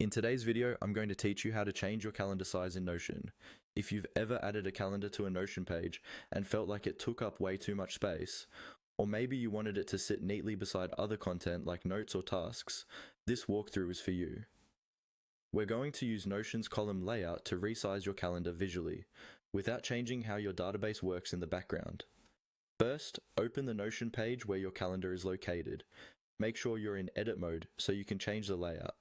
In today's video, I'm going to teach you how to change your calendar size in Notion. If you've ever added a calendar to a Notion page and felt like it took up way too much space, or maybe you wanted it to sit neatly beside other content like notes or tasks, this walkthrough is for you. We're going to use Notion's column layout to resize your calendar visually, without changing how your database works in the background. First, open the Notion page where your calendar is located. Make sure you're in edit mode so you can change the layout.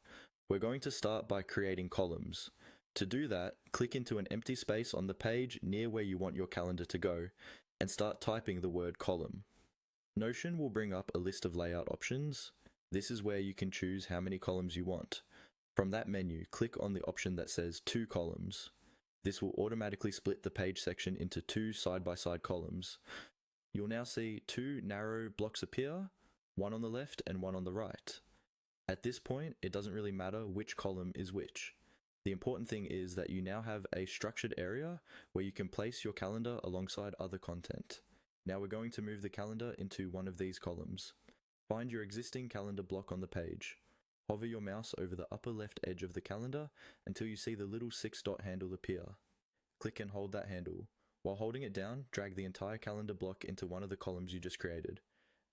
We're going to start by creating columns. To do that, click into an empty space on the page near where you want your calendar to go, and start typing the word column. Notion will bring up a list of layout options. This is where you can choose how many columns you want. From that menu, click on the option that says 2 columns. This will automatically split the page section into 2 side-by-side columns. You'll now see 2 narrow blocks appear, one on the left and one on the right. At this point, it doesn't really matter which column is which. The important thing is that you now have a structured area where you can place your calendar alongside other content. Now we're going to move the calendar into one of these columns. Find your existing calendar block on the page. Hover your mouse over the upper left edge of the calendar until you see the little 6-dot handle appear. Click and hold that handle. While holding it down, drag the entire calendar block into one of the columns you just created.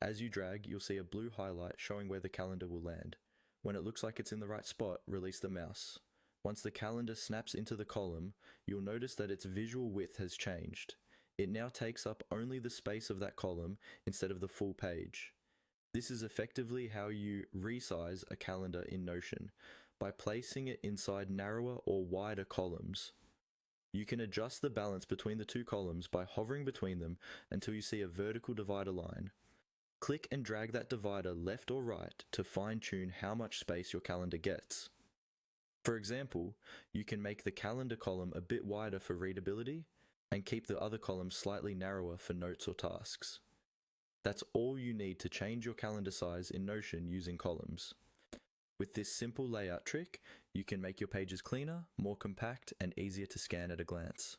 As you drag, you'll see a blue highlight showing where the calendar will land. When it looks like it's in the right spot, release the mouse. Once the calendar snaps into the column, you'll notice that its visual width has changed. It now takes up only the space of that column instead of the full page. This is effectively how you resize a calendar in Notion, by placing it inside narrower or wider columns. You can adjust the balance between the 2 columns by hovering between them until you see a vertical divider line. Click and drag that divider left or right to fine-tune how much space your calendar gets. For example, you can make the calendar column a bit wider for readability and keep the other columns slightly narrower for notes or tasks. That's all you need to change your calendar size in Notion using columns. With this simple layout trick, you can make your pages cleaner, more compact, and easier to scan at a glance.